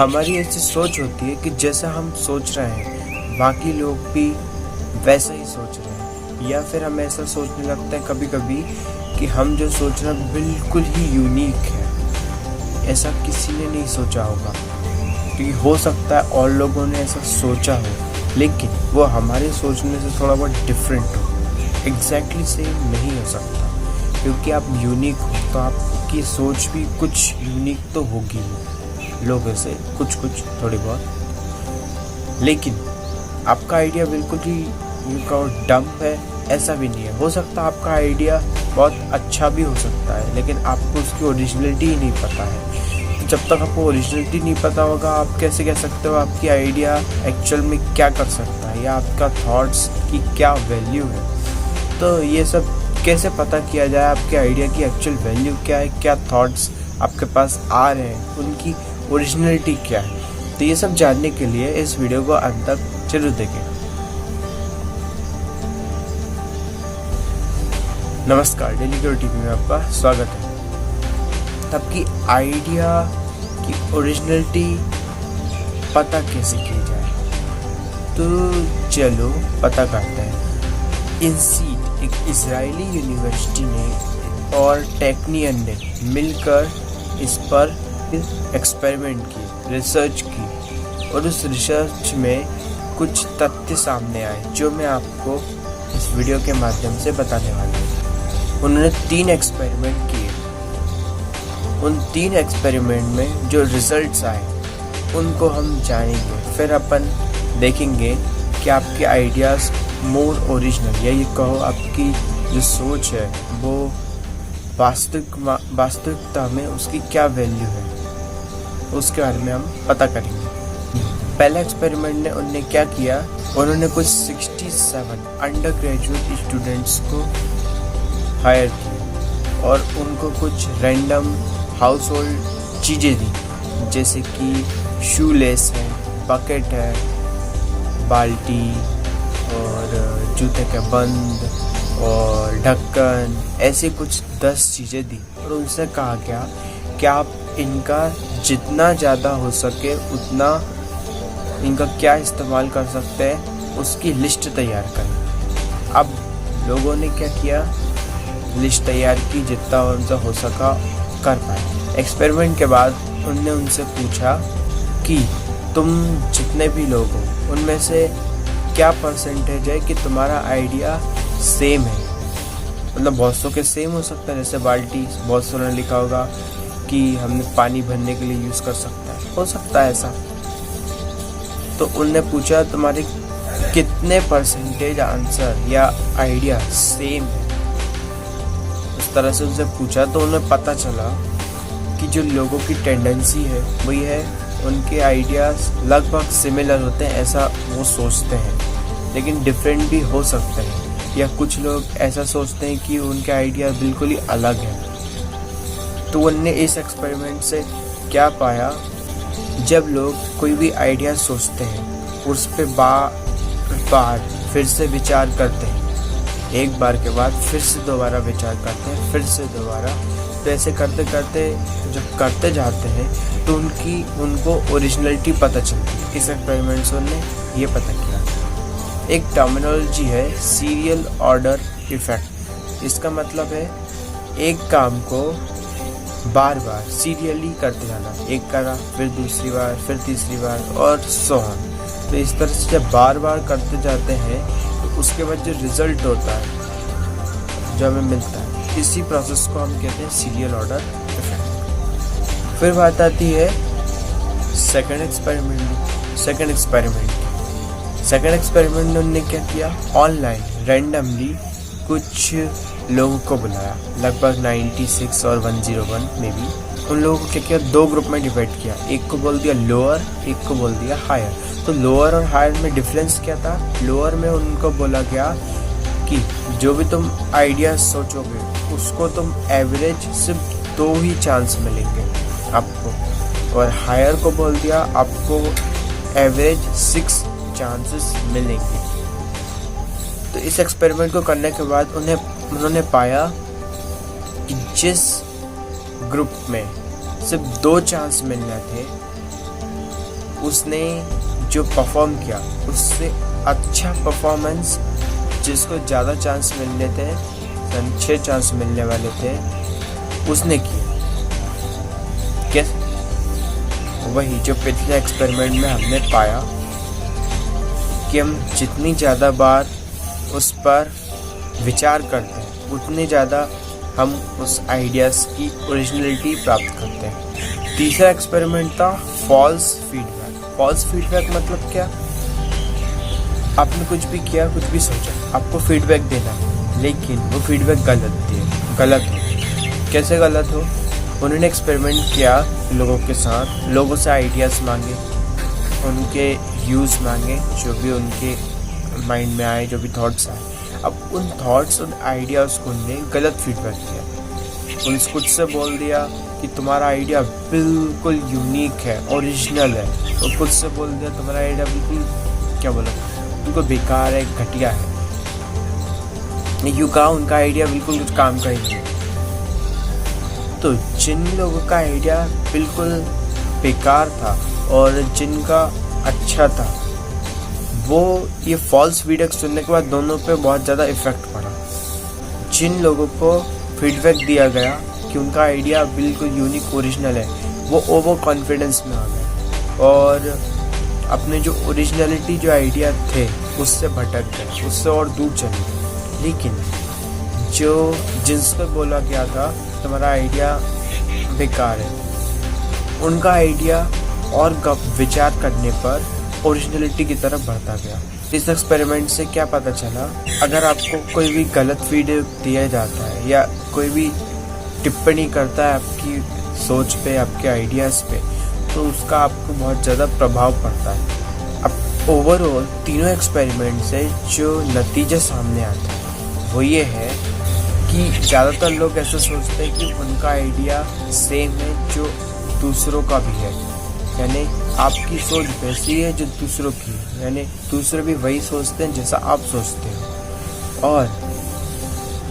हमारी ऐसी सोच होती है कि जैसा हम सोच रहे हैं बाकी लोग भी वैसा ही सोच रहे हैं, या फिर हम ऐसा सोचने लगते हैं कभी कभी कि हम जो सोच रहे हैं बिल्कुल ही यूनिक है। ऐसा किसी ने नहीं सोचा होगा, क्योंकि हो सकता है और लोगों ने ऐसा सोचा हो, लेकिन वो हमारे सोचने से थोड़ा बहुत डिफरेंट हो, एग्जैक्टली सेम नहीं हो सकता। क्योंकि आप यूनिक हो तो आपकी सोच भी कुछ यूनिक तो होगी ही लोगों से, कुछ थोड़ी बहुत। लेकिन आपका आइडिया बिल्कुल ही डम है ऐसा भी नहीं है। हो सकता है आपका आइडिया बहुत अच्छा भी हो सकता है, लेकिन आपको उसकी ओरिजिनलिटी ही नहीं पता है। जब तक आपको ओरिजिनलिटी नहीं पता होगा, आप कैसे कह सकते हो आपकी आइडिया एक्चुअल में क्या कर सकता है, या आपका थॉट्स की क्या वैल्यू है। तो ये सब कैसे पता किया जाए आपके आइडिया की एक्चुअल वैल्यू क्या है, क्या थॉट्स आपके पास आ रहे हैं, उनकी ओरिजिनलिटी क्या है। तो ये सब जानने के लिए इस वीडियो को अंत तक जरूर देखें। नमस्कार, डेली ग्रो टीवी में आपका स्वागत है। आपकी आइडिया की ओरिजिनलिटी पता कैसे की जाए, तो चलो पता करते हैं। इंसीड एक इजरायली यूनिवर्सिटी ने और टेक्नियन ने मिलकर इस पर एक्सपेरिमेंट की, रिसर्च की, और उस रिसर्च में कुछ तथ्य सामने आए जो मैं आपको इस वीडियो के माध्यम से बताने वाला हूँ। उन्होंने 3 एक्सपेरिमेंट किए। उन 3 एक्सपेरिमेंट में जो रिजल्ट्स आए उनको हम जानेंगे, फिर अपन देखेंगे कि आपके आइडियाज़ मोर ओरिजिनल, या ये कहो आपकी जो सोच है वो वास्तविकता में उसकी क्या वैल्यू है, उसके बारे में हम पता करेंगे। पहला एक्सपेरिमेंट ने उन्होंने क्या किया, उन्होंने कुछ 67 अंडर ग्रेजुएट स्टूडेंट्स को हायर किया और उनको कुछ रैंडम हाउस होल्ड चीज़ें दी, जैसे कि शू लेस है, बकेट है, बाल्टी और जूते के बंद और ढक्कन, ऐसे कुछ 10 चीज़ें दी। और उनसे कहा गया कि आप इनका जितना ज़्यादा हो सके उतना इनका क्या इस्तेमाल कर सकते हैं उसकी लिस्ट तैयार करें। अब लोगों ने क्या किया, लिस्ट तैयार की, जितना उनसे हो सका कर पाए। एक्सपेरिमेंट के बाद उनने उनसे पूछा कि तुम जितने भी लोग हो उनमें से क्या परसेंटेज है कि तुम्हारा आइडिया सेम है। मतलब बहुत सौ के सेम हो सकता है, जैसे बाल्टी बहुत सौ ने लिखा होगा कि हमने पानी भरने के लिए यूज़ कर सकता है, हो सकता है ऐसा। तो उनने पूछा तुम्हारे कितने परसेंटेज आंसर या आइडिया सेम है। उस तरह से उनसे पूछा तो उन्हें पता चला कि जो लोगों की टेंडेंसी है वही है, उनके आइडियाज़ लगभग सिमिलर होते हैं ऐसा वो सोचते हैं, लेकिन डिफरेंट भी हो सकते हैं। या कुछ लोग ऐसा सोचते हैं कि उनके आइडिया बिल्कुल ही अलग है। तो उनने इस एक्सपेरिमेंट से क्या पाया, जब लोग कोई भी आइडिया सोचते हैं उस पर बार फिर से विचार करते हैं, एक बार के बाद फिर से दोबारा विचार करते हैं, फिर से दोबारा, तो ऐसे करते करते जब करते जाते हैं तो उनको ओरिजिनलिटी पता चलती है। इस एक्सपेरिमेंट से उन्होंने ये पता किया। एक टर्मिनोलॉजी है सीरियल ऑर्डर इफेक्ट। इसका मतलब है एक काम को बार बार सीरियली करते जाना, एक करा फिर दूसरी बार फिर तीसरी बार और सो ऑन। तो इस तरह से जब बार बार करते जाते हैं तो उसके बाद जो रिजल्ट होता है जो हमें मिलता है, इसी प्रोसेस को हम कहते हैं सीरियल ऑर्डर इफेक्ट। फिर बात आती है सेकंड एक्सपेरिमेंट में उन्होंने क्या किया, ऑनलाइन रैंडमली कुछ लोगों को बुलाया, लगभग 96 और 101 में भी। उन लोगों को क्या किया, 2 ग्रुप में डिवाइड किया, एक को बोल दिया लोअर, एक को बोल दिया हायर। तो लोअर और हायर में डिफरेंस क्या था, लोअर में उनको बोला गया कि जो भी तुम आइडिया सोचोगे उसको तुम एवरेज सिर्फ 2 ही चांस मिलेंगे आपको, और हायर को बोल दिया आपको एवरेज 6 चांसेस मिलेंगे। तो इस एक्सपेरिमेंट को करने के बाद उन्होंने पाया कि जिस ग्रुप में सिर्फ 2 चांस मिलने थे उसने जो परफॉर्म किया उससे अच्छा परफॉर्मेंस जिसको ज़्यादा चांस मिलने थे, 6 चांस मिलने वाले थे, उसने किया। कैसे? वही जो पिछले एक्सपेरिमेंट में हमने पाया कि हम जितनी ज़्यादा बार उस पर विचार करते हैं उतनी ज़्यादा हम उस आइडियाज़ की ओरिजिनलिटी प्राप्त करते हैं। तीसरा एक्सपेरिमेंट था फॉल्स फीडबैक। फॉल्स फीडबैक मतलब क्या? आपने कुछ भी किया, कुछ भी सोचा, आपको फीडबैक देना है, लेकिन वो फीडबैक गलत हो। कैसे गलत हो? उन्होंने एक्सपेरिमेंट किया लोगों के साथ, लोगों से आइडियाज़ मांगे, उनके व्यूज़ मांगे, जो भी उनके माइंड में आए, जो भी थॉट्स आए। अब उन थॉट्स, उन आइडियाज़ को उन्होंने गलत फीडबैक दिया। उन्होंने खुद से बोल दिया कि तुम्हारा आइडिया बिल्कुल यूनिक है, ओरिजिनल है। और खुद से बोल दिया तुम्हारा आइडिया बिल्कुल, क्या बोला, बिल्कुल बेकार है, घटिया है। यूँ कहा उनका आइडिया बिल्कुल कुछ काम का ही नहीं। तो जिन लोगों का आइडिया बिल्कुल बेकार था और जिनका अच्छा था, वो ये फॉल्स फीडबैक सुनने के बाद दोनों पे बहुत ज़्यादा इफ़ेक्ट पड़ा। जिन लोगों को फीडबैक दिया गया कि उनका आइडिया बिल्कुल यूनिक, ओरिजिनल है, वो ओवर कॉन्फिडेंस में आ गए और अपने जो ओरिजिनलिटी, जो आइडिया थे, उससे भटक गए, उससे और दूर चले गए। लेकिन जो जिनसे बोला गया था तुम्हारा आइडिया बेकार है, उनका आइडिया और विचार करने पर ओरिजिनलिटी की तरफ बढ़ता गया। इस एक्सपेरिमेंट से क्या पता चला? अगर आपको कोई भी गलत फीडबैक दिया जाता है या कोई भी टिप्पणी करता है आपकी सोच पे, आपके आइडियाज़ पे, तो उसका आपको बहुत ज़्यादा प्रभाव पड़ता है। अब ओवरऑल तीनों एक्सपेरिमेंट से जो नतीजा सामने आता है वो ये है कि ज़्यादातर लोग ऐसा सोचते हैं कि उनका आइडिया सेम है जो दूसरों का भी है, यानी आपकी सोच वैसी है जो दूसरों की है, यानी दूसरे भी वही सोचते हैं जैसा आप सोचते हो। और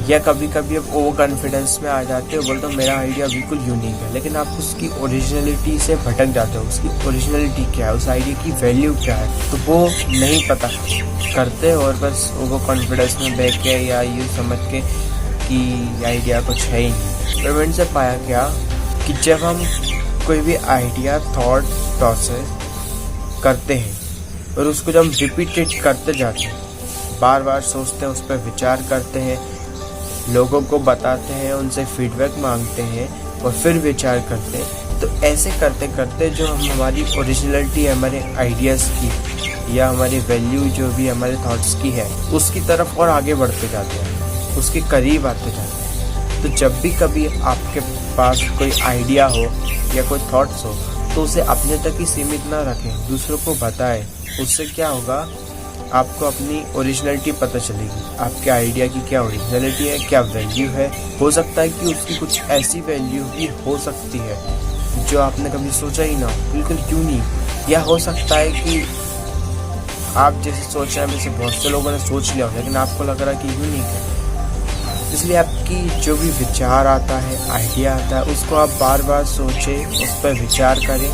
या कभी कभी आप ओवर कॉन्फिडेंस में आ जाते हो, बोलते हो मेरा आइडिया बिल्कुल यूनिक है, लेकिन आप उसकी ओरिजिनलिटी से भटक जाते हो। उसकी ओरिजिनलिटी क्या है, उस आइडिया की वैल्यू क्या है, तो वो नहीं पता करते और बस ओवर कॉन्फिडेंस में बैठ के या ये समझ के कि आइडिया कुछ है ही नहीं। एक्सपेरिमेंट से पाया क्या कि जब हम कोई भी आइडिया, थॉट प्रोसेस करते हैं और उसको जब हम रिपीटेड करते जाते हैं, बार बार सोचते हैं, उस पर विचार करते हैं, लोगों को बताते हैं, उनसे फीडबैक मांगते हैं और फिर विचार करते हैं, तो ऐसे करते करते जो हमारी ओरिजिनलिटी है हमारे आइडियाज़ की या हमारी वैल्यू जो भी हमारे थॉट्स की है, उसकी तरफ और आगे बढ़ते जाते हैं, उसके करीब आते जाते हैं। तो जब भी कभी आपके पास कोई आइडिया हो या कोई थॉट्स हो, तो उसे अपने तक ही सीमित ना रखें, दूसरों को बताएं। उससे क्या होगा, आपको अपनी ओरिजिनलिटी पता चलेगी, आपके आइडिया की क्या ओरिजिनलिटी है, क्या वैल्यू है। हो सकता है कि उसकी कुछ ऐसी वैल्यू भी हो सकती है जो आपने कभी सोचा ही ना हो, बिल्कुल यूनिक। या हो सकता है कि आप जैसे सोच रहे हैं वैसे बहुत से लोगों ने सोच लिया हो, लेकिन आपको लग रहा है कि यूनिक है। इसलिए आपकी जो भी विचार आता है, आइडिया आता है, उसको आप बार बार सोचें, उस पर विचार करें।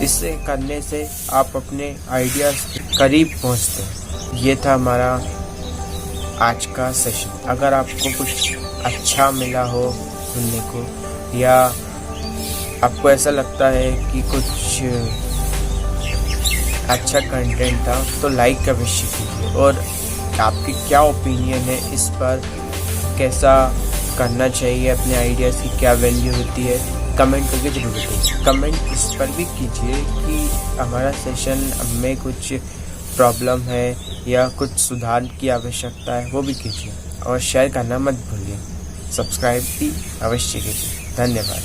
इससे करने से आप अपने आइडियाज़ के करीब पहुंचते हैं। ये था हमारा आज का सेशन। अगर आपको कुछ अच्छा मिला हो सुनने को या आपको ऐसा लगता है कि कुछ अच्छा कंटेंट था, तो लाइक अवश्य कीजिए। और आपकी क्या ओपिनियन है इस पर, कैसा करना चाहिए, अपने आइडियाज़ की क्या वैल्यू होती है, कमेंट करके जरूर बताइए। कमेंट इस पर भी कीजिए कि हमारा सेशन में कुछ प्रॉब्लम है या कुछ सुधार की आवश्यकता है, वो भी कीजिए। और शेयर करना मत भूलिए। सब्सक्राइब भी अवश्य कीजिए। धन्यवाद।